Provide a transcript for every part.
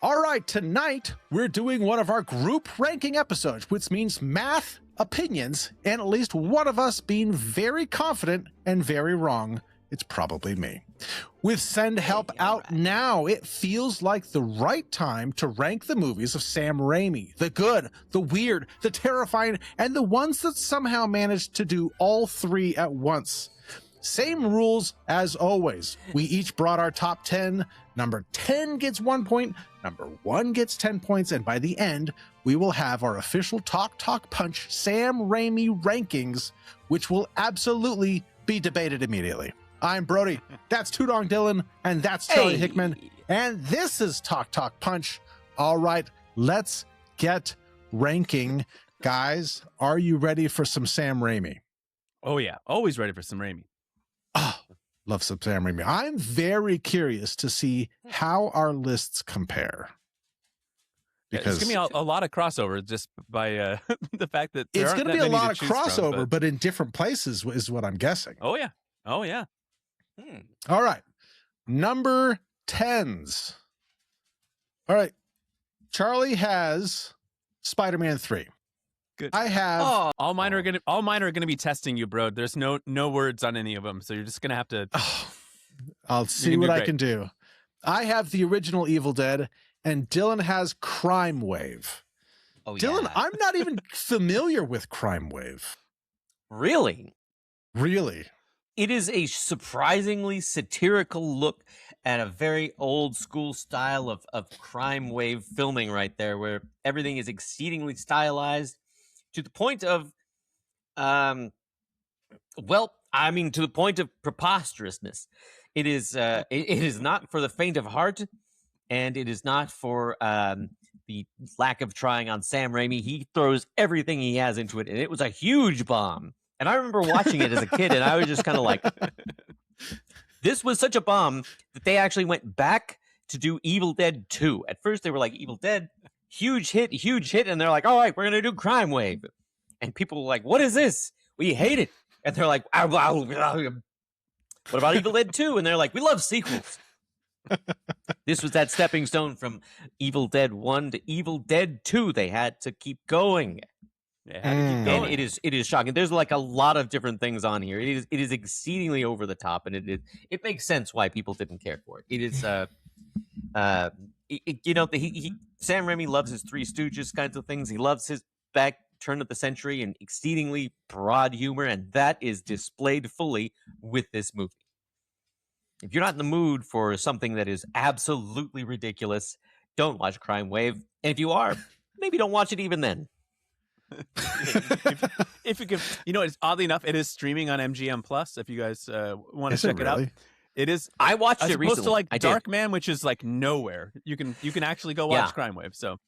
All right, tonight we're doing one of our group ranking episodes, which means math, opinions, and at least one of us being very confident and very wrong. It's probably me. With Send Help out now, it feels like the right time to rank the movies of Sam Raimi. The good, the weird, the terrifying, and the ones that somehow managed to do all three at once. Same rules as always. We each brought our top 10. Number 10 gets 1 point, number 1 gets 10 points, and by the end, we will have our official Talk Talk Punch Sam Raimi rankings, which will absolutely be debated immediately. I'm Brody, that's Tudong Dylan, and that's Charlie Hickman, and this is Talk Talk Punch. All right, let's get ranking. Guys, are you ready for some Sam Raimi? Oh yeah, always ready for some Raimi. Oh, love some Sam Raimi. I'm very curious to see how our lists compare. Because there's going to be a lot of crossover just by the fact that it's going to be a lot of crossover, but in different places is what I'm guessing. Oh, yeah. Oh, yeah. All right. Number 10s. All right. Charlie has Spider-Man 3. Good. I have all mine are gonna be testing you, bro. There's no words on any of them, so you're just gonna have to. I'll see what I can do. I have the original Evil Dead, and Dylan has Crime Wave. Oh, Dylan, yeah. I'm not even familiar with Crime Wave. Really? Really? It is a surprisingly satirical look at a very old school style of crime wave filming right there, where everything is exceedingly stylized to the point of, to the point of preposterousness. It is it is not for the faint of heart, and it is not for the lack of trying on Sam Raimi. He throws everything he has into it, and it was a huge bomb. And I remember watching it as a kid, and I was just kind of like, this was such a bomb that they actually went back to do Evil Dead 2. At first, they were like, Evil Dead, huge hit, and they're like, all right, we're going to do Crime Wave. And people were like, what is this? We hate it. And they're like, what about Evil Dead 2? And they're like, we love sequels. This was that stepping stone from Evil Dead 1 to Evil Dead 2. They had to keep going. And it is shocking. There's like a lot of different things on here. It is exceedingly over the top, and it makes sense why people didn't care for it. It is Sam Raimi loves his Three Stooges kinds of things. He loves his back turn of the century and exceedingly broad humor, and that is displayed fully with this movie. If you're not in the mood for something that is absolutely ridiculous, don't watch Crime Wave. And if you are, maybe don't watch it even then. if you could, it's oddly enough, it is streaming on MGM Plus. If you guys want to check it out, it is. I watched it recently. As opposed to like Darkman, which is like nowhere. You can actually go watch Crime Wave. So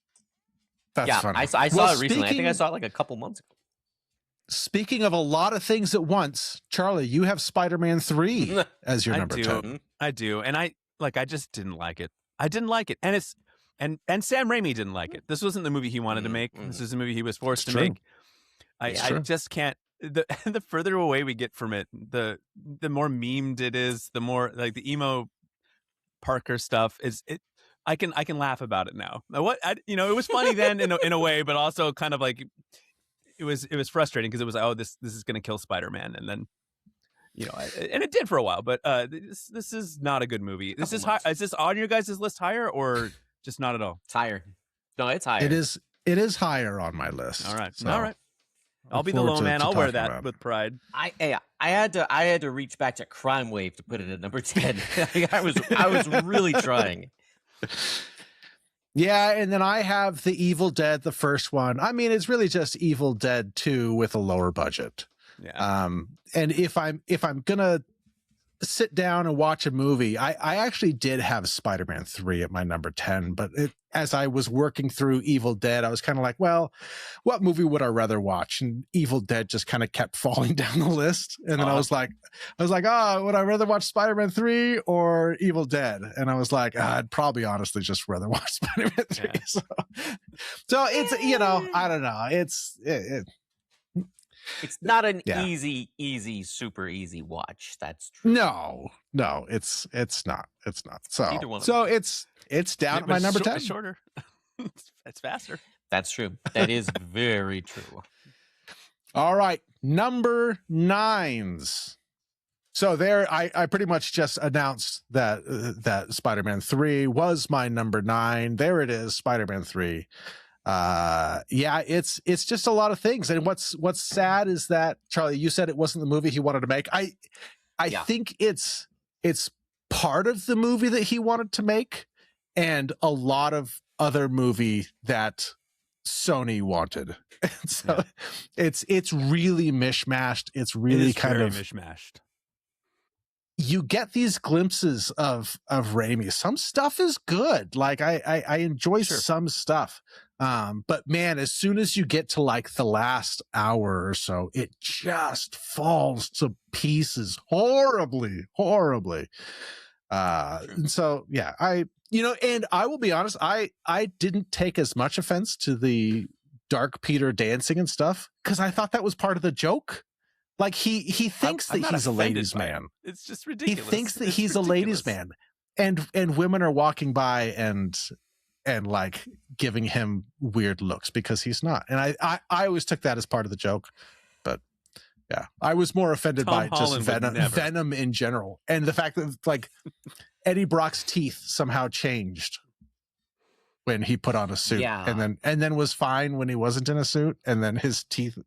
that's funny. I saw it recently. I think I saw it like a couple months ago. Speaking of a lot of things at once, Charlie, you have Spider-Man 3 as your number 10. I do, and I just didn't like it. I didn't like it, and it's. And Sam Raimi didn't like it. This wasn't the movie he wanted to make. This is a movie he was forced to make. I just can't. The further away we get from it, the more memed it is. The more like the emo Parker stuff is. I can laugh about it now. It was funny then in a way, but also kind of like it was frustrating because it was like, oh, this is going to kill Spider-Man, and then. And it did for a while, but this is not a good movie. This is high. Is this on your guys' list higher or? Just not at all. It's higher. No, it's higher. It is higher on my list. All right. So all right. I'll be the lone man. I'll wear that with pride. I had to reach back to Crime Wave to put it at number 10. I was really trying. Yeah, and then I have the Evil Dead, the first one. I mean, it's really just Evil Dead 2 with a lower budget. Yeah. And if I'm gonna sit down and watch a movie, I actually did have Spider-Man 3 at my number 10, but as I was working through Evil Dead, I was kind of like, well, what movie would I rather watch? And Evil Dead just kind of kept falling down the list. And then I was like, would I rather watch Spider-Man 3 or Evil Dead? And I was like, I'd probably honestly just rather watch Spider-Man 3. Yeah. So it's, I don't know. It's not an easy, super easy watch. That's true. No, it's not. It's not. So it's down at my number 10. It's shorter. It's faster. That's true. That is very true. All right, number 9s. So there, I pretty much just announced that Spider-Man 3 was my number 9. There it is, Spider-Man 3. It's just a lot of things. And what's sad is that, Charlie, you said it wasn't the movie he wanted to make. I think it's part of the movie that he wanted to make, and a lot of other movie that Sony wanted. So it's really mishmashed. It's really kind of mishmashed. You get these glimpses of Raimi. Some stuff is good. Like I enjoy some stuff. But man, as soon as you get to like the last hour or so, it just falls to pieces horribly. And so yeah, and I will be honest, I didn't take as much offense to the Dark Peter dancing and stuff, because I thought that was part of the joke. Like he thinks that he's a ladies' man. It's just ridiculous. He thinks that he's a ladies' man, and women are walking by and like giving him weird looks because he's not. And I always took that as part of the joke. But yeah, I was more offended by just Venom in general, and the fact that like Eddie Brock's teeth somehow changed when he put on a suit, and then was fine when he wasn't in a suit, and then his teeth.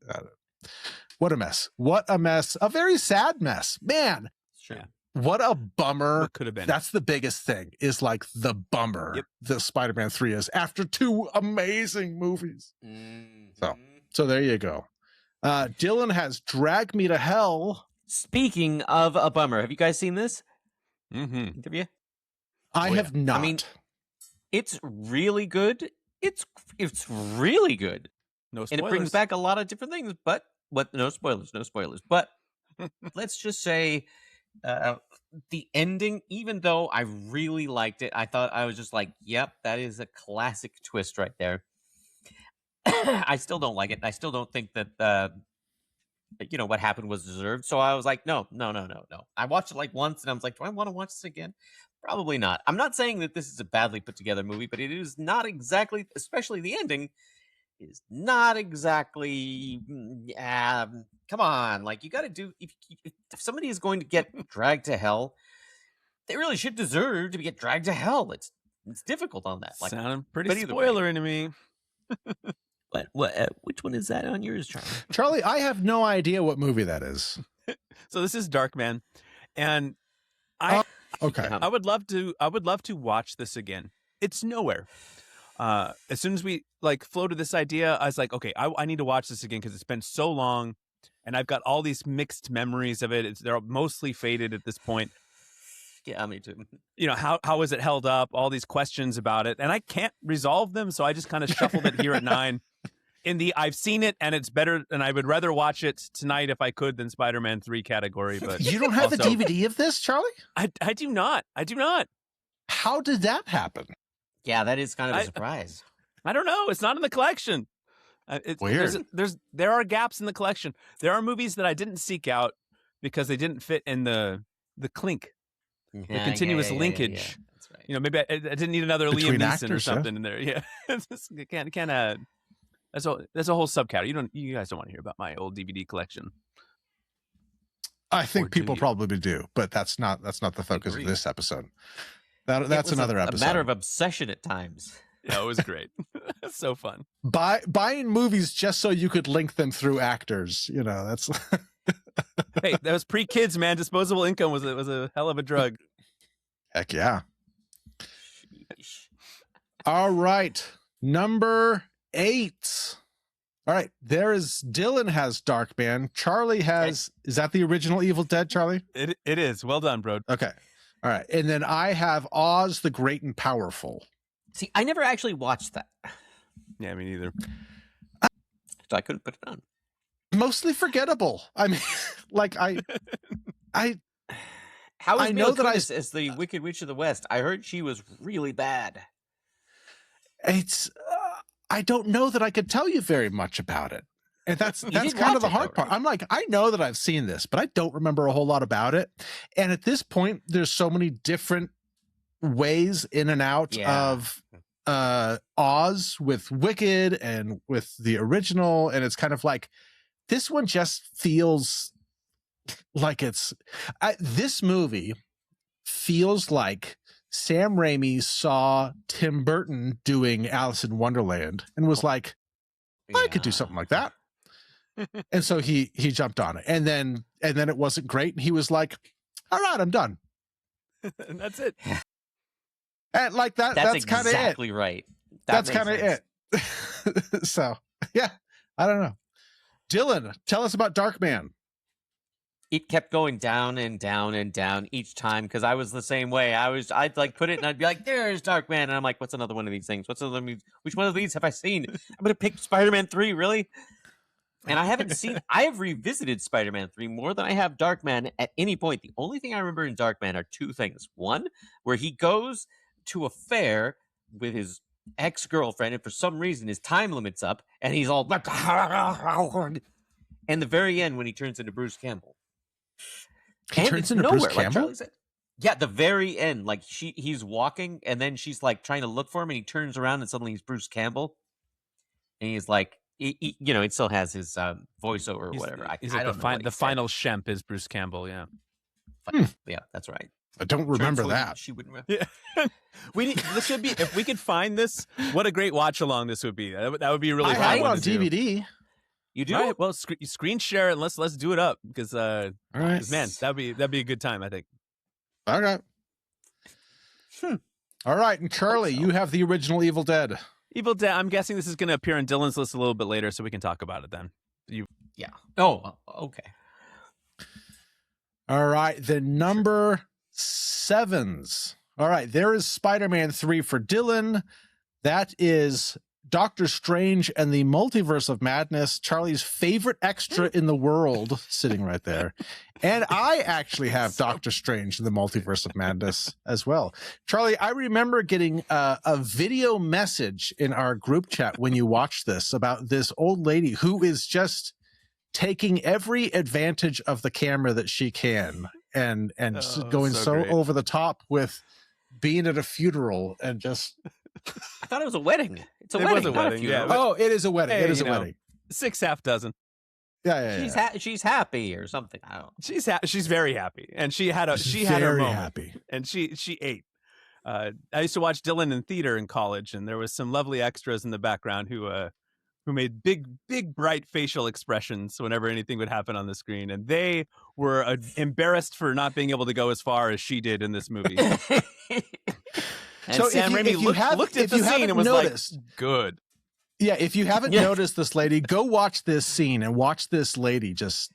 What a mess. What a mess. A very sad mess. Man. Sure. What a bummer. What could have been. That's the biggest thing, is like the bummer that Spider-Man 3 is after 2 amazing movies. Mm-hmm. So there you go. Dylan has Drag Me to Hell. Speaking of a bummer, have you guys seen this? Mm-hmm. Have you? I have not. I mean, it's really good. It's really good. No spoilers. And it brings back a lot of different things, but no spoilers. But let's just say the ending, even though I really liked it, I was just like, yep, that is a classic twist right there. I still don't like it. I still don't think that what happened was deserved. So I was like, no. I watched it like once and I was like, do I want to watch this again? Probably not. I'm not saying that this is a badly put together movie, but it is not exactly, especially the ending, is not exactly come on, like, you got to do, if somebody is going to get dragged to hell, they really should deserve to get dragged to hell. It's difficult on that. Like, sounding pretty spoilery to me. What which one is that on yours, Charlie? I have no idea what movie that is. So this is Darkman, and I would love to watch this again. It's nowhere. As soon as we like floated this idea, I was like, okay, I need to watch this again because it's been so long, and I've got all these mixed memories of it. They're mostly faded at this point. Yeah, me too. How is it held up? All these questions about it, and I can't resolve them, so I just kind of shuffled it here at 9. In the I've seen it and it's better, and I would rather watch it tonight if I could than Spider-Man 3 category. But you don't have the DVD of this, Charlie? I do not. How did that happen? Yeah, that is kind of a surprise. I don't know. It's not in the collection. Weird. There are gaps in the collection. There are movies that I didn't seek out because they didn't fit in the clink, the continuous linkage. Yeah. That's right. Maybe I didn't need another Between Liam Neeson actors, or something in there. Yeah, can't add. That's a whole subcategory. You guys don't want to hear about my old DVD collection. I think people probably do, but that's not the focus of this episode. That's another episode. A matter of obsession at times. Yeah, it was great. It's so fun. Buying movies just so you could link them through actors. That's. Hey, that was pre-kids, man. Disposable income was a hell of a drug. Heck yeah. All right, number 8. All right, Dylan has Darkman. Charlie has, is that the original Evil Dead, Charlie? It is. Well done, bro. Okay. All right. And then I have Oz the Great and Powerful. See, I never actually watched that. Yeah, me neither. So I couldn't put it on. Mostly forgettable. I mean, like How is Mila Kunis as the Wicked Witch of the West? I heard she was really bad. It's I don't know that I could tell you very much about it. And that's kind of the hard part. I'm like, I know that I've seen this, but I don't remember a whole lot about it. And at this point, there's so many different ways in and out of Oz with Wicked and with the original. And it's kind of like, this one just feels like this movie feels like Sam Raimi saw Tim Burton doing Alice in Wonderland and was like, I could do something like that. And so he jumped on it. And then it wasn't great. And he was like, all right, I'm done. And that's it. And like that's kind of it. Exactly right. That's kind of it. So yeah, I don't know. Dylan, tell us about Darkman. It kept going down and down and down each time because I was the same way. I'd like put it and I'd be like, "There's Darkman," and I'm like, "What's another one of these things? What's another? Which one of these have I seen? I'm gonna pick Spider-Man 3, really?" And I haven't seen. I have revisited Spider-Man 3 more than I have Darkman at any point. The only thing I remember in Darkman are two things. One, where he goes to a fair with his ex-girlfriend, and for some reason his time limit's up, and he's all and the very end when he turns into Bruce Campbell. He turns into Bruce Campbell? Yeah, the very end. Like he's walking and then she's like trying to look for him and he turns around and suddenly he's Bruce Campbell. And he's like, it still has his voiceover or whatever. He's like the final Shemp is Bruce Campbell, yeah. Yeah, that's right. I don't remember that. She wouldn't. Yeah. This should be, if we could find this, what a great watch along this would be. That would be really fun. I have it on DVD. You do? All right, well, screen share it and let's do it up because all right. Man, that'd be a good time, I think. Okay. All right, and Charlie, you have the original Evil Dead. Evil Dead. I'm guessing this is going to appear on Dylan's list a little bit later, so we can talk about it then. Yeah. Oh, okay. All right, the number 7s. All right, there is Spider-Man 3 for Dylan. That is Doctor Strange and the Multiverse of Madness, Charlie's favorite extra in the world, sitting right there. And I actually have Doctor Strange and the Multiverse of Madness as well. Charlie, I remember getting a video message in our group chat when you watched this about this old lady who is just taking every advantage of the camera that she can and going so over the top with being at a funeral and just... I thought it was a wedding. It's a it wedding, was a not wedding, a funeral. yeah. Oh, it is a wedding. Hey, it is a wedding. 6 half dozen. Yeah. She's happy or something. I don't know. She's very happy, and she had her moment, happy, and she ate. I used to watch Dylan in theater in college, and there was some lovely extras in the background who made big bright facial expressions whenever anything would happen on the screen, and they were embarrassed for not being able to go as far as she did in this movie. And so Sam Raimi looked at the scene and was noticed, like, good. Yeah, if you haven't noticed this lady, go watch this scene and watch this lady just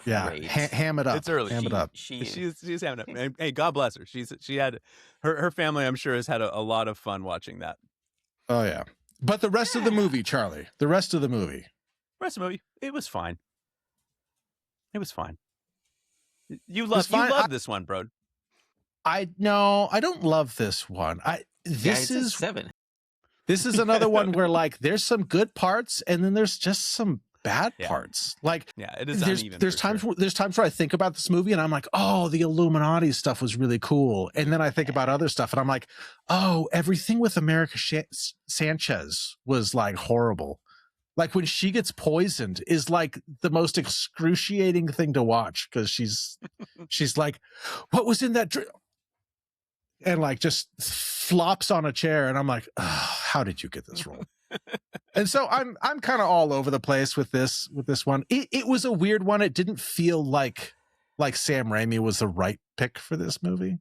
ham it up. It's early. Ham it up. She's hamming it up. Hey, God bless her. She had her family, I'm sure, has had a lot of fun watching that. Oh yeah. But the rest of the movie, Charlie, the rest of the movie, it was fine. It was fine. You love this one, bro. I don't love this one. This is 7. This is another one where like there's some good parts and then there's just some bad parts. Like it is uneven. There's times where I think about this movie and I'm like, oh, the Illuminati stuff was really cool. And then I think about other stuff and I'm like, oh, everything with America Sanchez was like horrible. Like when she gets poisoned is like the most excruciating thing to watch because she's like, what was in that drink? And like just flops on a chair and I'm like, oh, how did you get this role? And so I'm kind of all over the place with this one. It was a weird one. It didn't feel like Sam Raimi was the right pick for this movie.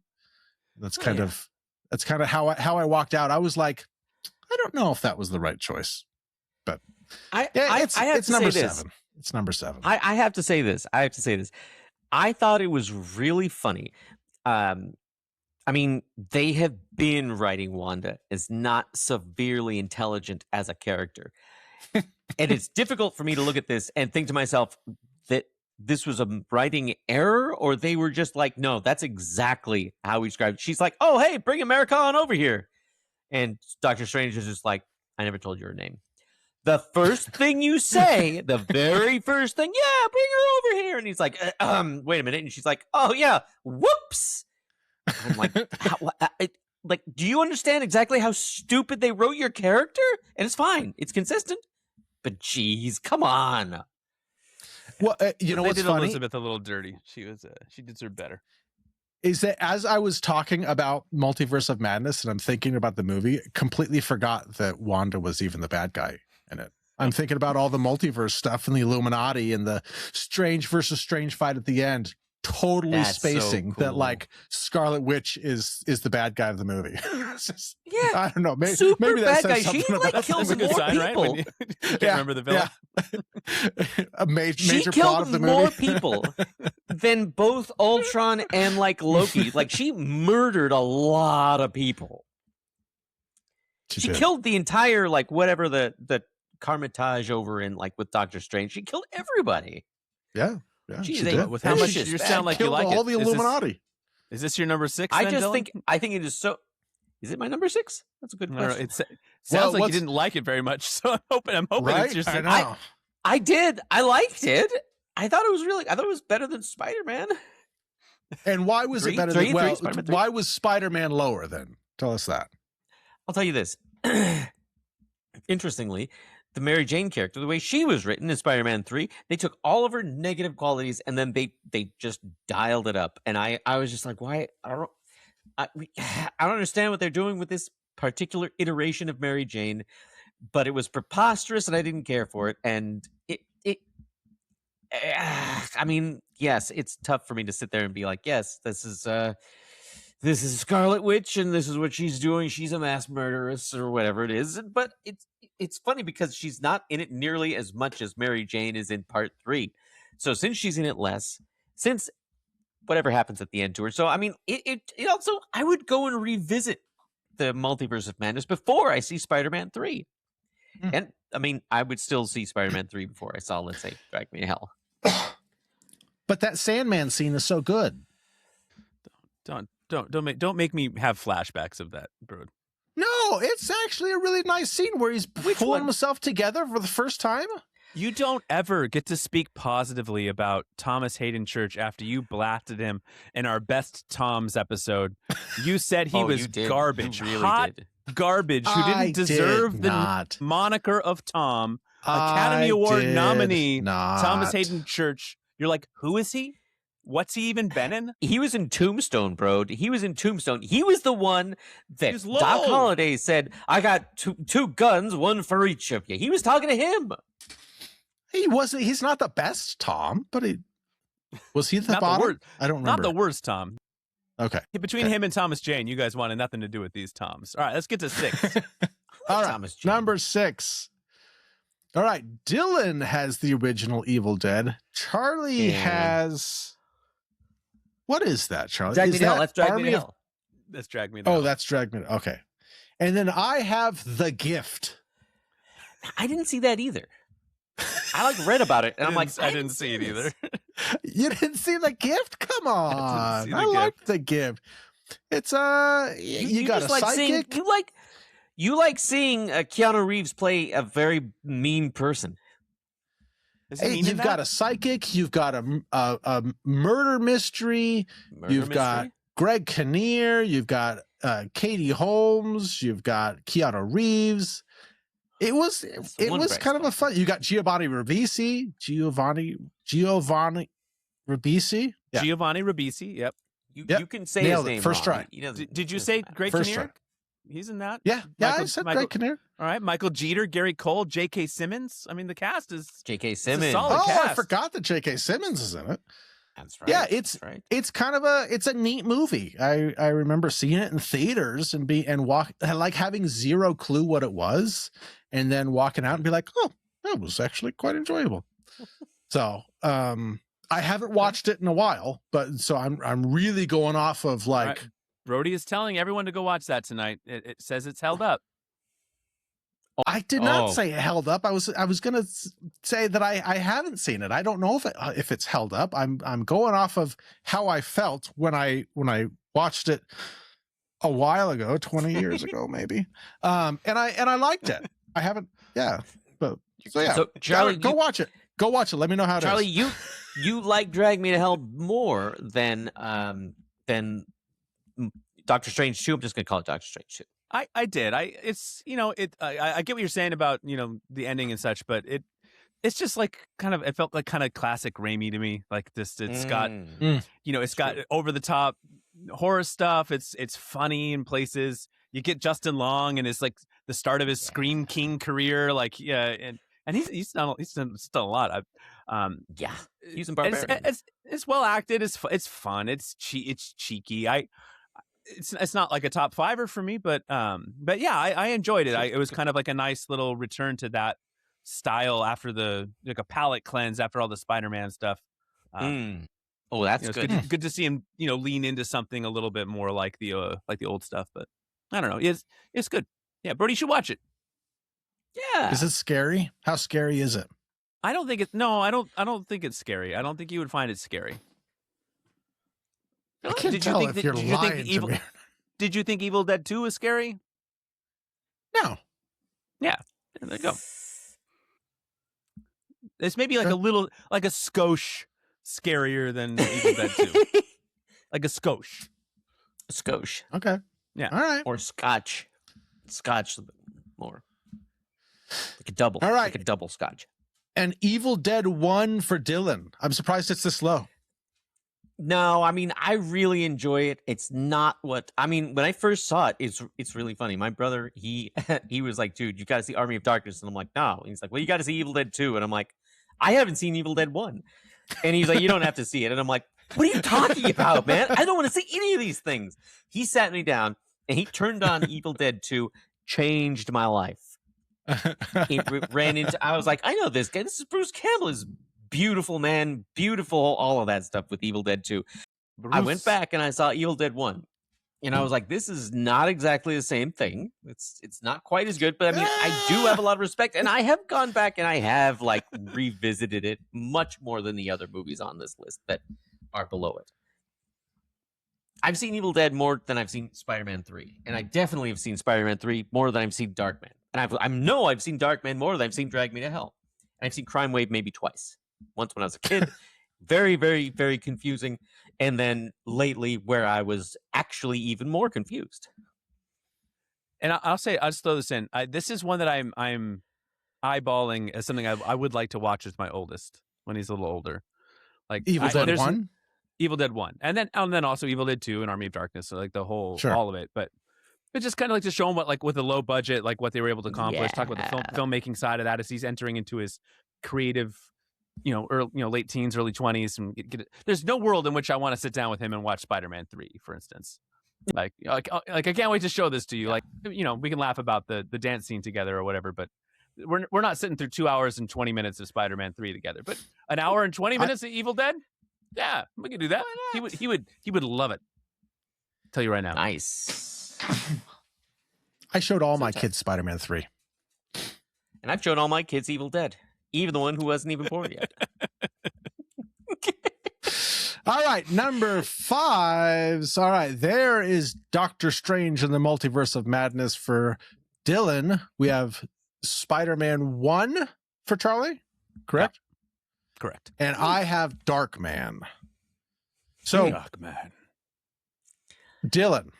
That's kind of how I walked out. I was like, I don't know if that was the right choice. But it's number 7. It's number 7. I have to say this. I thought it was really funny. I mean, they have been writing Wanda as not severely intelligent as a character. And it's difficult for me to look at this and think to myself that this was a writing error or they were just like, no, that's exactly how we described it. She's like, oh, hey, bring America on over here. And Doctor Strange is just like, I never told you her name. The first thing you say, the very first thing, yeah, bring her over here. And he's like, wait a minute. And she's like, oh, yeah, whoops. I'm like, like, do you understand exactly how stupid they wrote your character? And it's fine. It's consistent. But geez, come on. Well, you know what's did funny? Elizabeth a little dirty. She deserved better. Is that as I was talking about Multiverse of Madness and I'm thinking about the movie, completely forgot that Wanda was even the bad guy in it. I'm thinking about all the multiverse stuff and the Illuminati and the Strange versus Strange fight at the end. Totally That's spacing so cool. that like Scarlet Witch is the bad guy of the movie. Just, Yeah, I don't know. Maybe, super maybe that bad says guy. something She about like kills That's a good more sign, right? people. When you can't remember the villain. Yeah. A major She plot of killed the more movie. people than both Ultron and like Loki. Like she murdered a lot of people. She did. killed the entire like whatever the Carmitage over in like with Doctor Strange. She killed everybody. Yeah. Yeah, Geez, she they- did. With how much Vicious. you sound like you Killed like all it. the Is this- Illuminati. Is this your number 6? I then, just Dylan? think it is so. Is it my number 6? That's a good I don't know. question. It sounds Well, like you what's- didn't like it very much. So I'm hoping Right? it's your I 6. know. I did. I liked it. I thought it was better than Spider-Man. And why was Three- it better three- than, well, three, Spider-Man 3. why was Spider-Man lower then? Tell us that. I'll tell you this. Interestingly, the Mary Jane character, the way she was written in Spider-Man 3, they took all of her negative qualities and then they just dialed it up. And I was just like, why? I don't understand what they're doing with this particular iteration of Mary Jane, but it was preposterous and I didn't care for it. And I mean, yes, it's tough for me to sit there and be like, yes, this is Scarlet Witch and this is what she's doing. She's a mass murderess or whatever it is. But it's funny because she's not in it nearly as much as Mary Jane is in part 3. So since she's in it less, since whatever happens at the end to her. So, I mean, it also, I would go and revisit the Multiverse of Madness before I see Spider-Man 3. Hmm. And, I mean, I would still see Spider-Man 3 before I saw, let's say, Drag Me to Hell. But that Sandman scene is so good. Don't make me have flashbacks of that, bro. No, it's actually a really nice scene where he's pulling one? himself together for the first time. You don't ever get to speak positively about Thomas Hayden Church after you blasted him in our Best Toms episode. You said he was you did. garbage, You really hot did. garbage, who I didn't deserve did the not. moniker of Tom. Academy I Award did nominee not. Thomas Hayden Church. You're like, who is he? What's he even been in? He was in Tombstone, bro. He was in Tombstone. He was the one that He's low. Doc Holliday said, I got two guns, one for each of you. He was talking to him. He's not the best Tom, but was he the Not the bottom? worst. I don't remember. Not the worst Tom. Okay. Between him and Thomas Jane, you guys wanted nothing to do with these Toms. All right, let's get to 6. All right. Thomas Jane. Number 6. All right. Dylan has the original Evil Dead. Charlie has. What is that, Charlie? Drag Is Me to Hell. that Let's Drag Army Me to of- Hell. Let's drag me. To Oh, hell. that's Drag Me. Okay. And then I have The Gift. I didn't see that either. I like read about it, and I'm like, I didn't see it this. either. You didn't see The Gift? Come on. see The I Gift. like The Gift. It's you got a just like seeing, psychic. you like seeing Keanu Reeves play a very mean person. Is he Hey, mean in you've got that? a psychic. You've got a murder mystery. Murder You've got mystery? Greg Kinnear. You've got Katie Holmes. You've got Keanu Reeves. It was one bright kind of a fun. You got Giovanni Ribisi. Giovanni Ribisi. Yeah. Giovanni Ribisi. Yep. Yep. You can say Nailed his it. name First wrong. try. He doesn't- Did you doesn't say matter. Greg First Kinnear? try. He's in that. Yeah, I said Greg Kinnear. All right, Michael Jeter, Gary Cole, J.K. Simmons. I mean, the cast is J.K. a Simmons. solid- Oh, I cast. forgot that J.K. Simmons is in it. That's right. Yeah, That's right. It's kind of it's a neat movie. I remember seeing it in theaters and like having zero clue what it was, and then walking out and be like, oh, that was actually quite enjoyable. So I haven't watched it in a while, but so I'm really going off of like. right. Brody is telling everyone to go watch that tonight. It says it's held up. I did not Oh. say it held up. I was gonna say that I haven't seen it. I don't know if it's held up. I'm going off of how I felt when I watched it a while ago, 20 years ago maybe. And I liked it. I haven't. Yeah. But so yeah, so Charlie, go watch it. Go watch it. Let me know how it Charlie, is. you like Drag Me to Hell more than Doctor Strange 2. I'm just gonna call it Doctor Strange 2. I did. It's I get what you're saying about the ending and such, but it's just like it felt like kind of classic Raimi to me. Like this, it's got it's got over the top horror stuff. It's funny in places. You get Justin Long, and it's like the start of his Scream King career. Like and he's done a lot. He's in Barbarian. It's well acted. It's fun. It's cheeky. It's not like a top fiver for me, but yeah, I enjoyed it. It was kind of like a nice little return to that style after a palate cleanse after all the Spider-Man stuff. Oh, that's good. Good to see him, lean into something a little bit more like the old stuff. But I don't know. It's good. Yeah, Brody, you should watch it. Yeah. Is it scary? How scary is it? I don't think I don't think it's scary. I don't think you would find it scary. I can't tell if you're lying to me. Did you think Evil Dead 2 was scary? No. Yeah. There you go. It's maybe like a skosh scarier than Evil Dead 2. Like a skosh. Skosh. Okay. Yeah. All right. Or Scotch. Scotch more. Like a double. All right. Like a double Scotch. And Evil Dead 1 for Dylan. I'm surprised it's this low. No, I mean, I really enjoy it. It's not what when I first saw it, it's really funny. My brother, he was like, dude, you got to see Army of Darkness. And I'm like, no. And he's like, well, you got to see Evil Dead 2. And I'm like, I haven't seen Evil Dead 1. And he's like, you don't have to see it. And I'm like, what are you talking about, man? I don't want to see any of these things. He sat me down and he turned on Evil Dead 2, changed my life. He ran into, I was like, I know this guy. This is Bruce Campbell. Is beautiful, man. Beautiful, all of that stuff with Evil Dead 2. I went back and I saw Evil Dead 1. And I was like, this is not exactly the same thing. It's not quite as good, but I mean, I do have a lot of respect. And I have gone back and I have revisited it much more than the other movies on this list that are below it. I've seen Evil Dead more than I've seen Spider-Man 3. And I definitely have seen Spider-Man 3 more than I've seen Darkman. And I've seen Darkman more than I've seen Drag Me to Hell. And I've seen Crime Wave maybe twice. Once when I was a kid. Very, very, very confusing. And then lately where I was actually even more confused. And I'll just throw this in. This is one that I'm eyeballing as something I would like to watch with my oldest when he's a little older. Like Evil Dead 1? Evil Dead 1. And then also Evil Dead 2 and Army of Darkness. So like the whole, all of it. But just kind of like to show him what, like with a low budget, like what they were able to accomplish. Talk about the filmmaking side of that as he's entering into his creative, late teens, early 20s. And there's no world in which I want to sit down with him and watch Spider-Man 3, for instance. Like I can't wait to show this to you. Like, we can laugh about the dance scene together or whatever, but we're not sitting through 2 hours and 20 minutes of Spider-Man 3 together. But an hour and 20 minutes of Evil Dead? Yeah, we can do that. He would love it. I'll tell you right now. Nice. I showed all my kids Spider-Man 3. And I've shown all my kids Evil Dead. Even the one who wasn't even born yet. All right, number 5. All right, there is Doctor Strange in the Multiverse of Madness for Dylan. We have Spider-Man 1 for Charlie, correct? Yeah. Correct. And I have Darkman. So, Darkman. Dylan,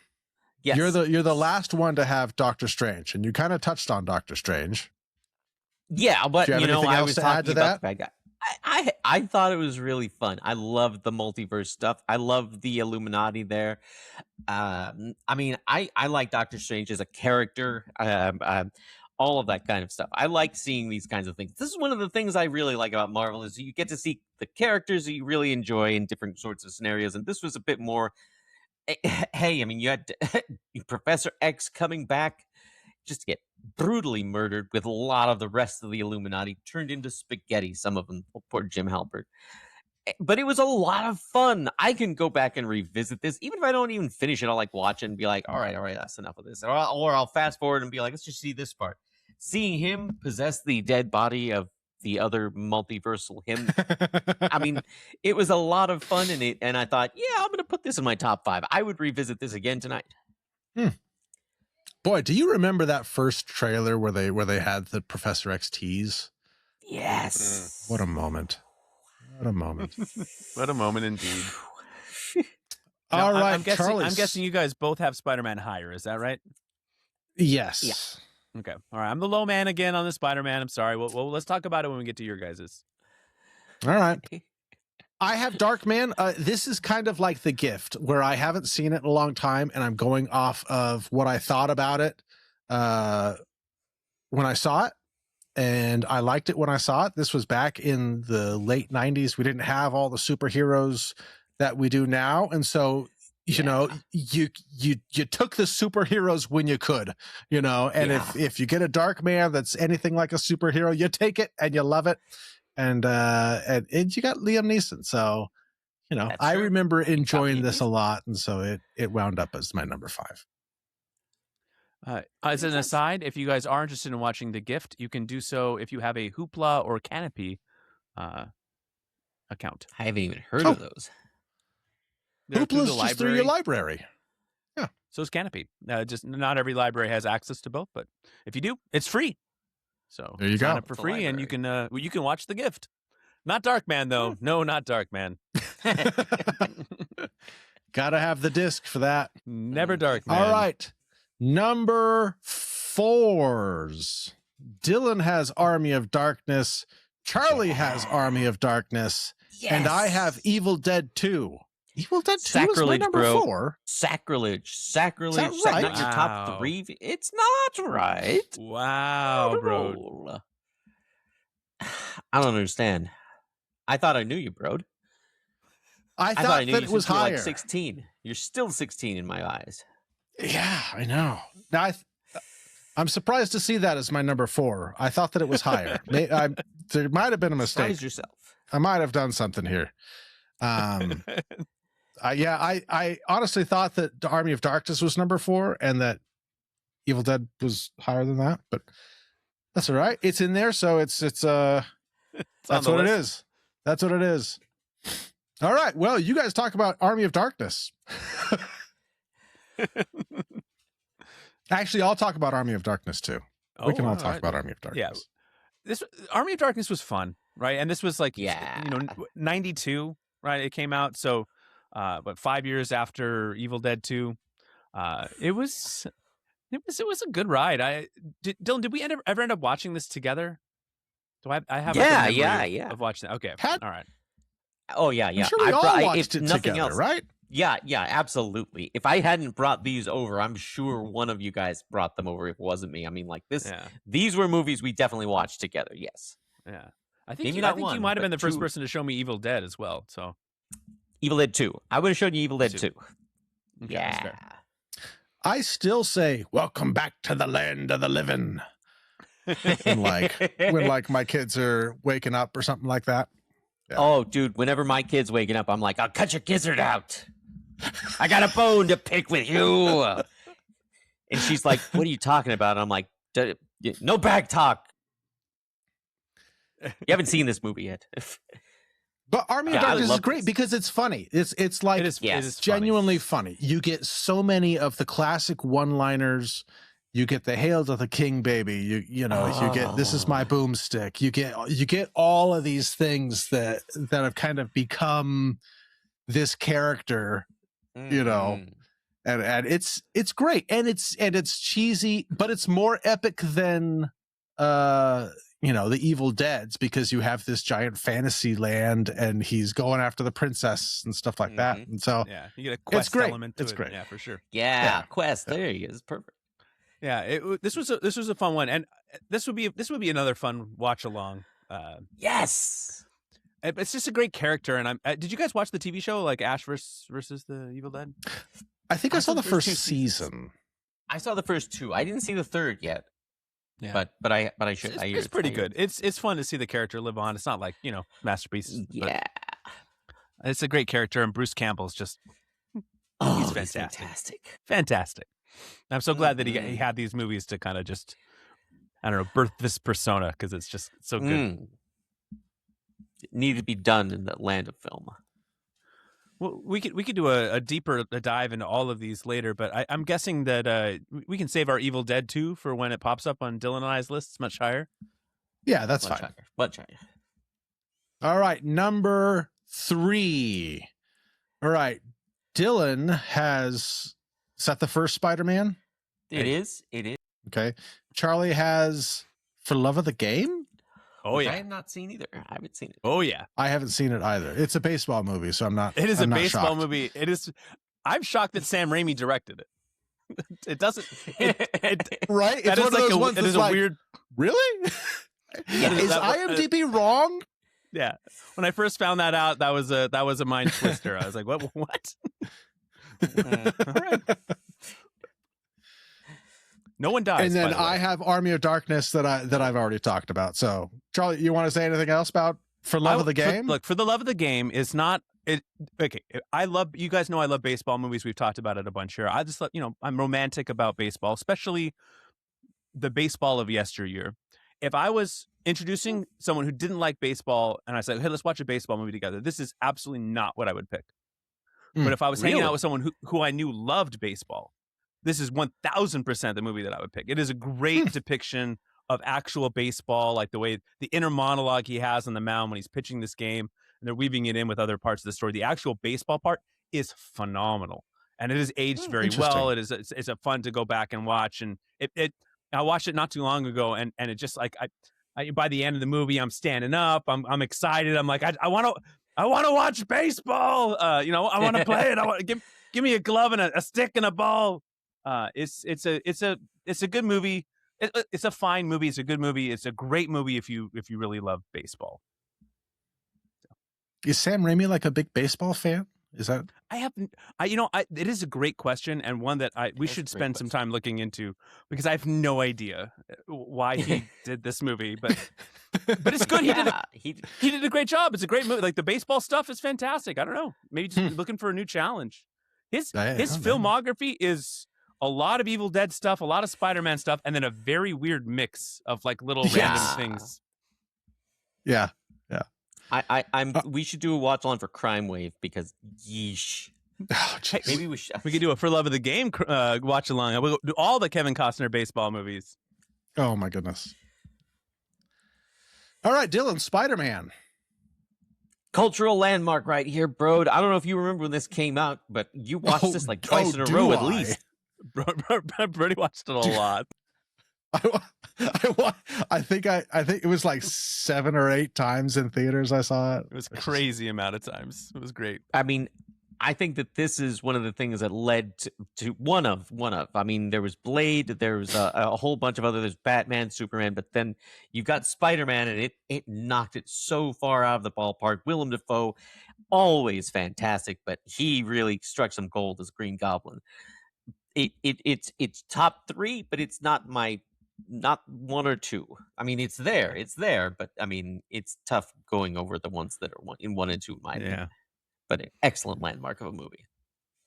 yes. you're the last one to have Doctor Strange, and you kind of touched on Doctor Strange. Yeah, but I was talking about the bad guy. I thought it was really fun. I loved the multiverse stuff. I love the Illuminati there. I like Doctor Strange as a character. All of that kind of stuff. I like seeing these kinds of things. This is one of the things I really like about Marvel is you get to see the characters that you really enjoy in different sorts of scenarios. And this was a bit more, hey, you had Professor X coming back just to get brutally murdered with a lot of the rest of the Illuminati turned into spaghetti, some of them. Oh, poor Jim Halpert. But it was a lot of fun. I can go back and revisit this. Even if I don't even finish it, I'll watch it and be like, all right, that's enough of this. Or I'll fast forward and be like, let's just see this part. Seeing him possess the dead body of the other multiversal him. It was a lot of fun in it. And I thought, yeah, I'm going to put this in my top 5. I would revisit this again tonight. Boy, do you remember that first trailer where they had the Professor X tease? Yes. What a moment. What a moment. What a moment indeed. All now, right, I'm guessing you guys both have Spider-Man higher. Is that right? Yes. Yeah. Okay. All right. I'm the low man again on the Spider-Man. I'm sorry. Well, let's talk about it when we get to your guys's. All right. I have Darkman. This is kind of like The Gift, where I haven't seen it in a long time, and I'm going off of what I thought about it when I saw it. And I liked it when I saw it. This was back in the late 90s. We didn't have all the superheroes that we do now. And so, you know, you took the superheroes when you could, you know, and if you get a Darkman that's anything like a superhero, you take it and you love it. And you got Liam Neeson. So, you know, I remember enjoying this a lot. And so it wound up as my number 5. As an aside, if you guys are interested in watching The Gift, you can do so if you have a Hoopla or Canopy account. I haven't even heard of those. Hoopla's just through your library. Yeah. So is Canopy. Just not every library has access to both, but if you do, it's free. So there you go. Sign up for free, and you can watch The Gift. Not Darkman though. No, not Darkman. Gotta have the disc for that. Never Darkman. All right. Number 4s. Dylan has Army of Darkness. Charlie has Army of Darkness. Yes. And I have Evil Dead 2. Evil Dead 2 is my number 4. Sacrilege. Is that right? Not your top 3. It's not right. Wow, bro. I don't understand. I thought I knew you, bro. I thought I knew that you it was since you were higher. Like 16. You're still 16 in my eyes. Yeah, I know. Now I'm surprised to see that as my number 4. I thought that it was higher. There might have been a mistake. Surprise yourself. I might have done something here. I honestly thought that the Army of Darkness was number 4 and that Evil Dead was higher than that, but that's all right. It's in there, so it's that's what it is. That's what it is. All right. Well, you guys talk about Army of Darkness. Actually, I'll talk about Army of Darkness too. We can all talk about Army of Darkness. Yeah. This Army of Darkness was fun, right? And this was like 92, right? It came out, so 5 years after Evil Dead 2. It was a good ride. Dylan, did we ever end up watching this together? Do I have yeah of watching that? Okay. All right. Oh yeah. I'm sure we all watched it together, right? Yeah, absolutely. If I hadn't brought these over, I'm sure one of you guys brought them over. If it wasn't me, I mean, like this. Yeah. These were movies we definitely watched together. Yes. Yeah. I think you might have been the first person to show me Evil Dead as well. So, Evil Dead 2. I would have shown you Evil Dead 2. Okay, yeah. I still say, "Welcome back to the land of the living." when my kids are waking up or something like that. Yeah. Oh, dude! Whenever my kid's waking up, I'm like, "I'll cut your gizzard out. I got a bone to pick with you." And she's like, "What are you talking about?" And I'm like, "No bag talk." You haven't seen this movie yet. But Army of Darkness is great because it's funny. It's like it is genuinely funny. You get so many of the classic one-liners. You get the "Hail to the King, baby." You get "This is my boomstick." You get all of these things that have kind of become this character, you know, and it's great and it's cheesy, but it's more epic than the Evil Deads because you have this giant fantasy land and he's going after the princess and stuff like that, and so you get a quest element to it's it. great. Yeah, for sure. Yeah, quest. There he is. Perfect. Yeah, this was a fun one, and this would be another fun watch along. Yes, it's just a great character. And did you guys watch the TV show like Ash versus the Evil Dead? I think I saw the first season. I saw the first 2. I didn't see the 3rd yet. Yeah, but I should. It's pretty good. It's fun to see the character live on. It's not like masterpieces. Yeah, it's a great character, and Bruce Campbell's just he's fantastic. Fantastic. I'm so glad that he had these movies to kind of just, I don't know, birth this persona because it's just so good. It needed to be done in the land of film. Well, we could do a deeper dive into all of these later, but I'm guessing that we can save our Evil Dead 2 for when it pops up on Dylan and I's lists much higher. Yeah, that's fine. Much higher. All right, number 3. All right, Dylan has... Is that the first Spider-Man? It is. Okay. Charlie has For Love of the Game? Oh, yeah. I have not seen either. I haven't seen it. Oh, yeah. I haven't seen it either. It's a baseball movie, so I'm not. It is I'm a not baseball shocked. movie. It is. I'm shocked that Sam Raimi directed it. It doesn't. Right? That It's is one of like those ones it that's is a like, weird. Really? Is IMDb wrong? Yeah. When I first found that out, that was a mind twister. I was like, what? All right. No one dies. And then I have Army of Darkness that I've already talked about. So, Charlie, you want to say anything else about For Love of the Game? For the Love of the Game is not it. Okay, you guys know I love baseball movies. We've talked about it a bunch here. I just I'm romantic about baseball, especially the baseball of yesteryear. If I was introducing someone who didn't like baseball and I said, "Hey, let's watch a baseball movie together," this is absolutely not what I would pick. But if I was hanging out with someone who I knew loved baseball, this is 1000% the movie that I would pick. It is a great depiction of actual baseball, like the inner monologue he has on the mound when he's pitching this game, and they're weaving it in with other parts of the story. The actual baseball part is phenomenal, and it is aged very well. It's a fun to go back and watch, and I watched it not too long ago, and it just like I by the end of the movie, I'm standing up, I'm excited, I'm like I want to watch baseball. I want to play it. I want give me a glove and a stick and a ball. It's a good movie. It's a fine movie. It's a good movie. It's a great movie if you really love baseball. Is Sam Raimi like a big baseball fan? Is that? It is a great question, and one that we should spend some time looking into, because I have no idea why he did this movie, but it's good. He did a great job. It's a great movie. Like the baseball stuff is fantastic. I don't know, maybe just looking for a new challenge. His filmography is a lot of Evil Dead stuff, a lot of Spider-Man stuff, and then a very weird mix of like little random things. Yeah. We should do a watch along for Crime Wave, because yeesh. Oh, Maybe we should. We could do a For Love of the Game watch along. We'll do all the Kevin Costner baseball movies. Oh my goodness. All right, Dylan, Spider-Man. Cultural landmark right here, bro. I don't know if you remember when this came out, but you watched this like twice in a row at least. Brody watched it a lot. I think it was like 7 or 8 times in theaters I saw it. It was crazy amount of times. It was great. I mean, I think that this is one of the things that led to one of. I mean, there was Blade, there was a whole bunch of other. There's Batman, Superman, but then you've got Spider-Man, and it knocked it so far out of the ballpark. Willem Dafoe, always fantastic, but he really struck some gold as Green Goblin. It's top 3, but it's not 1 or 2. I mean, it's there, but I mean, it's tough going over the ones that are 1 and 2 in my opinion. But an excellent landmark of a movie.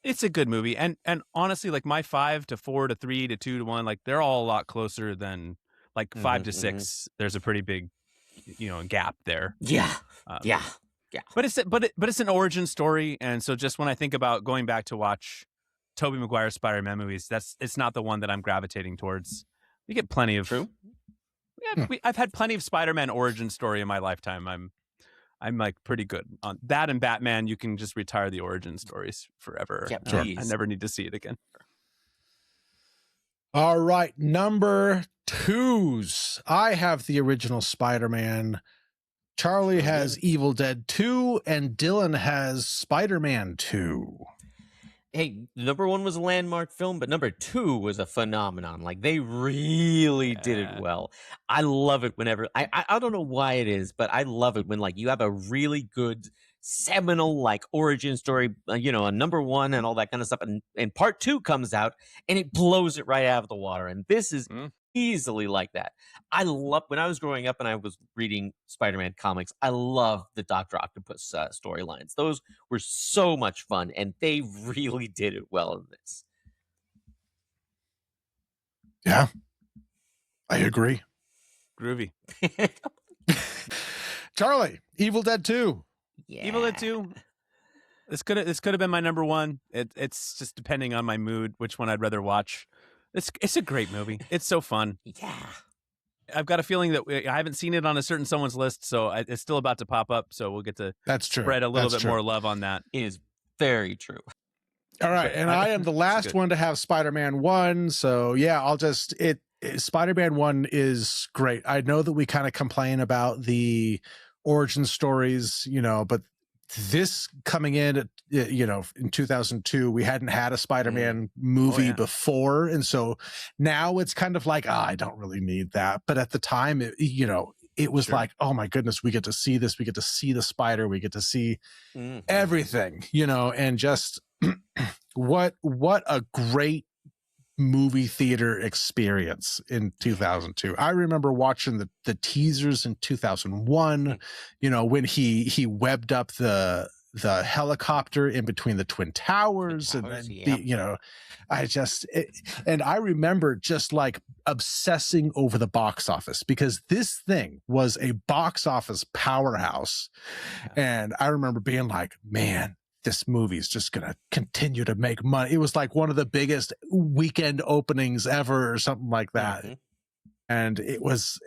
It's a good movie, and honestly, like my 5 to 4 to 3 to 2 to 1, like they're all a lot closer than like 5 to 6. There's a pretty big, gap there. Yeah. But it's an origin story, and so just when I think about going back to watch Tobey Maguire's Spider-Man movies, it's not the one that I'm gravitating towards. We get plenty of true. Yeah, I've had plenty of Spider-Man origin story in my lifetime. I'm like pretty good on that, and Batman. You can just retire the origin stories forever. Yeah, I never need to see it again. All right, number 2s. I have the original Spider-Man. Charlie has Evil Dead 2, and Dylan has Spider-Man 2. Hey, number 1 was a landmark film, but number 2 was a phenomenon. Like, they really did it well. I love it whenever I don't know why it is, but I love it when like you have a really good seminal like origin story, a number 1 and all that kind of stuff, and part 2 comes out and it blows it right out of the water. And this is easily like that. I love when I was growing up and I was reading Spider-Man comics. I love the Dr. Octopus storylines. Those were so much fun, and they really did it well in this. Yeah, I agree. Groovy. Charlie, Evil Dead 2. Yeah. Evil Dead 2. This could have been my number one. It's just depending on my mood, which one I'd rather watch. It's a great movie. It's so fun. Yeah. I've got a feeling that I haven't seen it on a certain someone's list, so it's still about to pop up. So we'll get to spread a little bit more love on that. It is very true. All right, and I am the last one to have Spider-Man 1, so yeah, Spider-Man 1 is great. I know that we kind of complain about the origin stories, but this coming in, in 2002, we hadn't had a Spider-Man movie before, and so now it's kind of like, I don't really need that. But at the time, it was like, oh my goodness, we get to see this, we get to see the spider, we get to see everything, and just what a great movie theater experience in 2002. I remember watching the teasers in 2001, when he webbed up the helicopter in between the Twin Towers, and I remember just like obsessing over the box office, because this thing was a box office powerhouse. And I remember being like, man, this movie is just going to continue to make money. It was like one of the biggest weekend openings ever or something like that. And it was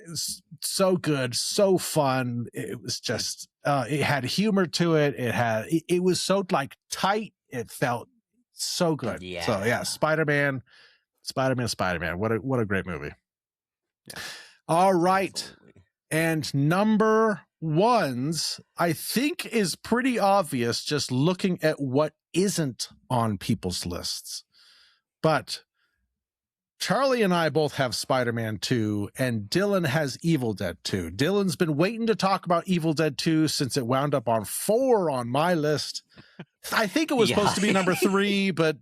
so good, so fun. It was just, it had humor to it. It was so like tight. It felt so good. Yeah. So yeah, Spider-Man. What a great movie. Yeah. All right. Absolutely. And number ones, I think, is pretty obvious just looking at what isn't on people's lists. But Charlie and I both have Spider-Man 2, and Dylan has Evil Dead 2. Dylan's been waiting to talk about Evil Dead 2 since it wound up on 4 on my list. I think it was supposed to be number 3, but,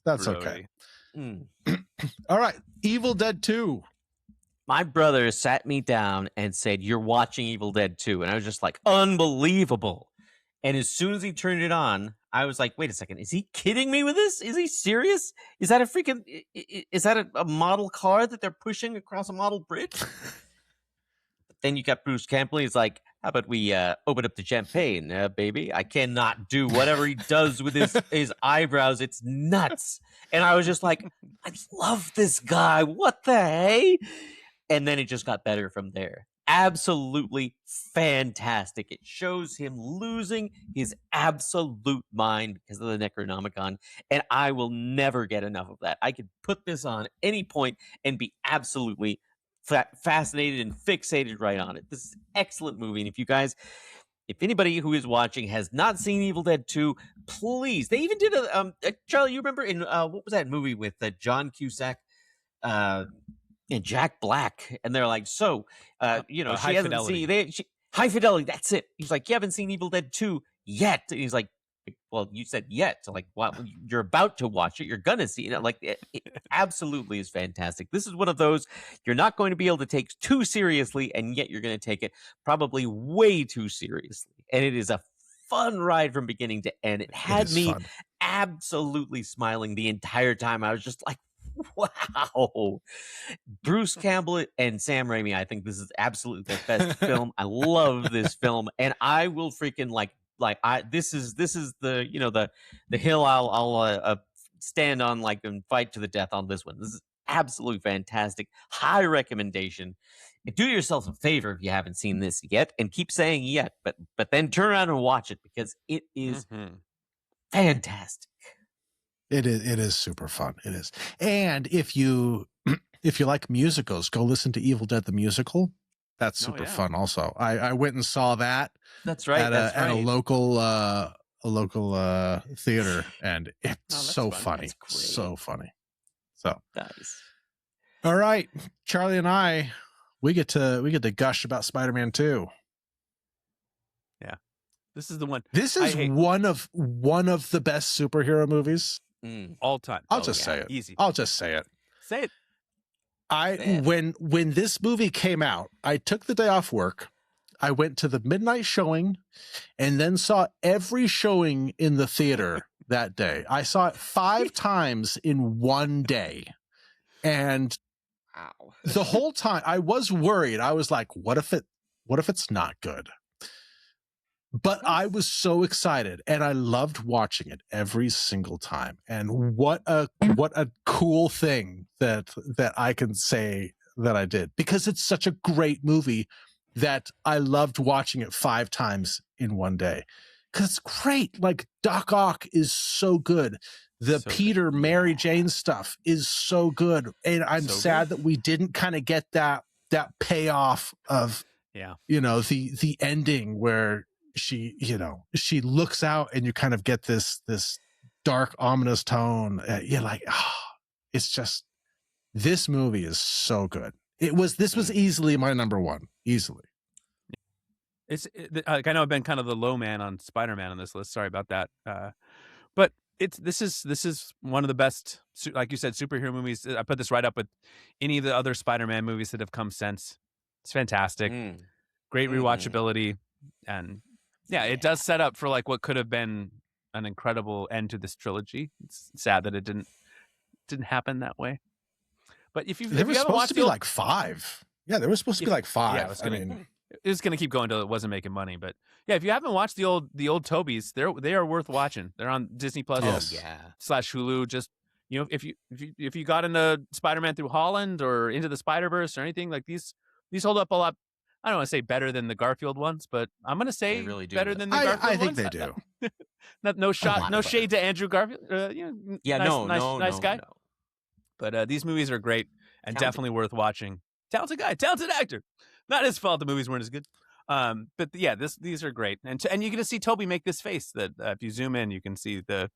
that's okay. All right, Evil Dead 2. My brother sat me down and said, "You're watching Evil Dead 2." And I was just like, unbelievable. And as soon as he turned it on, I was like, wait a second, is he kidding me with this? Is he serious? Is that a model car that they're pushing across a model bridge? But then you got Bruce Campbell. He's like, how about we open up the champagne, baby? I cannot do whatever he does with his eyebrows. It's nuts. And I was just like, I love this guy. What the hey? And then it just got better from there. Absolutely fantastic. It shows him losing his absolute mind because of the Necronomicon, and I will never get enough of that. I could put this on any point and be absolutely fascinated and fixated right on it. This is an excellent movie, and if anybody who is watching has not seen Evil Dead 2, please. They even did Charlie, you remember in what was that movie with John Cusack? And Jack Black, and they're like, she hasn't seen High Fidelity. That's it. He's like, you haven't seen Evil Dead 2 yet. And he's like, well, you said yet, so like, well, you're about to watch it. You're gonna see it. Like, it absolutely is fantastic. This is one of those you're not going to be able to take too seriously, and yet you're going to take it probably way too seriously. And it is a fun ride from beginning to end. It had me absolutely smiling the entire time. I was just like, wow. Bruce Campbell and Sam Raimi, I think this is absolutely their best film. I love this film, and I will freaking this is the hill I'll stand on and fight to the death on this one. This is absolutely fantastic. High recommendation. And do yourself a favor if you haven't seen this yet, and keep saying yet, but then turn around and watch it, because it is fantastic. It is super fun. It is. And if you like musicals, go listen to Evil Dead the Musical. That's super fun also. I went and saw that. That's right. At a local theater, and it's so funny. So funny. So nice. All right, Charlie and I, we get to gush about Spider-Man 2. Yeah. This is the one. This is one of the best superhero movies. All time. I'll just say it. Easy. I'll just say it. Say it. When this movie came out, I took the day off work. I went to the midnight showing, and then saw every showing in the theater that day. I saw it 5 times in one day. And the whole time I was worried. I was like, what if it's not good? But I was so excited, and I loved watching it every single time. And what a cool thing that I can say that I did, because it's such a great movie that I loved watching it 5 times in one day. Because it's great. Like, Doc Ock is so good. The so Peter good. Mary Jane stuff is so good. And I'm so sad that we didn't kind of get that payoff of, the ending where she looks out and you kind of get this dark, ominous tone. You're like, it's just, this movie is so good. This was easily my number one, easily. I know I've been kind of the low man on Spider-Man on this list. Sorry about that. But this is one of the best, like you said, superhero movies. I put this right up with any of the other Spider-Man movies that have come since. It's fantastic. Great rewatchability. And it does set up for like what could have been an incredible end to this trilogy. It's sad that it didn't happen that way. But there was supposed to be like 5. Yeah, there was supposed to be like 5. Yeah, it was going to keep going until it wasn't making money. But yeah, if you haven't watched the old Tobies, they are worth watching. They're on Disney Plus / Hulu. Just, if you got into Spider-Man Through Holland or Into the Spider-Verse or anything, like these hold up a lot. I don't want to say better than the Garfield ones, but I'm going to say really better than the Garfield ones. I think they do. No shade to Andrew Garfield. Nice guy. No. But these movies are great and definitely worth watching. Talented guy, talented actor. Not his fault the movies weren't as good. But yeah, these are great. And you're going to see Toby make this face that if you zoom in, you can see the...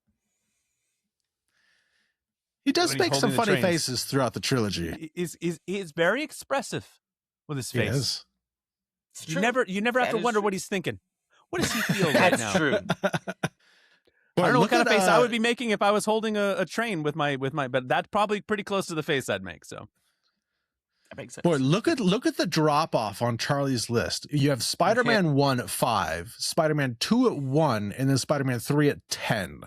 He does make some funny faces throughout the trilogy. He's very expressive with his face. He is. You never have to wonder what he's thinking. What does he feel right now? That's true. I don't know what kind of face I would be making if I was holding a train with my, but that's probably pretty close to the face I'd make. So that makes sense. Boy, look at the drop off on Charlie's list. You have Spider-Man 1 at 5, Spider-Man 2 at 1, and then Spider-Man 3 at 10.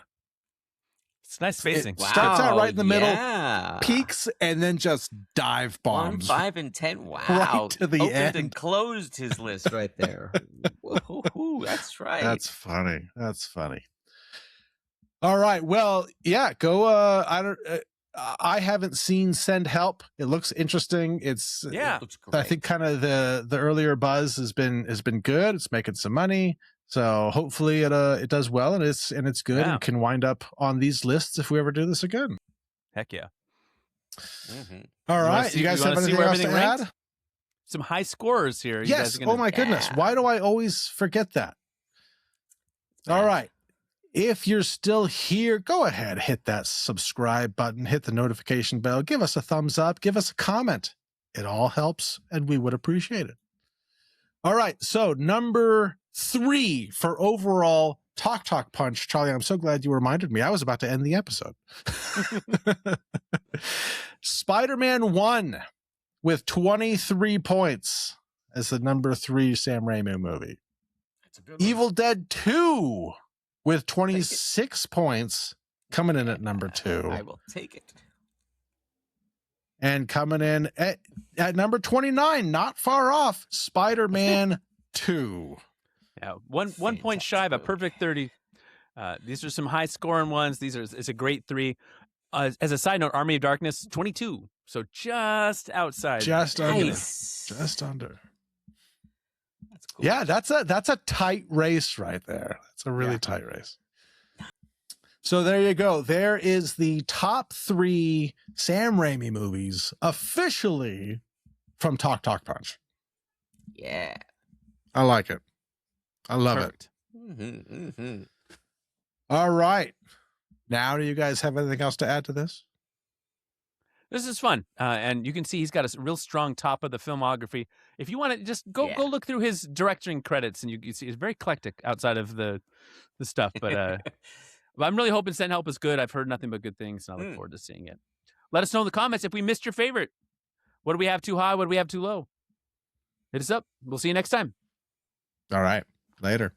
It's nice spacing. It starts out right in the middle, peaks, and then just dive bombs. 1, 5, and 10. Wow. Right to the Opened end. And closed his list right there. Woo-hoo-hoo, that's right. That's funny. All right. Well, yeah, go. I haven't seen Send Help. It looks interesting. It looks great. I think kind of the earlier buzz has been good. It's making some money. So hopefully it does well and it's good and can wind up on these lists if we ever do this again. Heck yeah. Mm-hmm. All right. You guys have anything else to add? Some high scorers here. Yes. Oh my goodness. Why do I always forget that? All right. If you're still here, go ahead, hit that subscribe button, hit the notification bell, give us a thumbs up, give us a comment. It all helps and we would appreciate it. All right. So number 3 for overall Talk Talk Punch. Charlie, I'm so glad you reminded me. I was about to end the episode. Spider-Man 1 with 23 points as the number 3 Sam Raimi movie. That's a good one. Evil Dead 2 with 26 points coming in at number 2. I will take it. And coming in at number 29, not far off, Spider-Man 2. Yeah, one point shy of a perfect 30. These are some high scoring ones. It's a great 3. As a side note, Army of Darkness 22, so just outside. Just under. Just under. That's cool. Yeah, that's a tight race right there. That's a really tight race. So there you go. There is the top 3 Sam Raimi movies officially from Talk Talk Punch. Yeah, I like it. I love it. Mm-hmm, mm-hmm. All right. Now, do you guys have anything else to add to this? This is fun. And you can see he's got a real strong top of the filmography. If you want to just go look through his directing credits, and you see it's very eclectic outside of the stuff. But I'm really hoping Send Help is good. I've heard nothing but good things, and I look forward to seeing it. Let us know in the comments if we missed your favorite. What do we have too high? What do we have too low? Hit us up. We'll see you next time. All right. Later.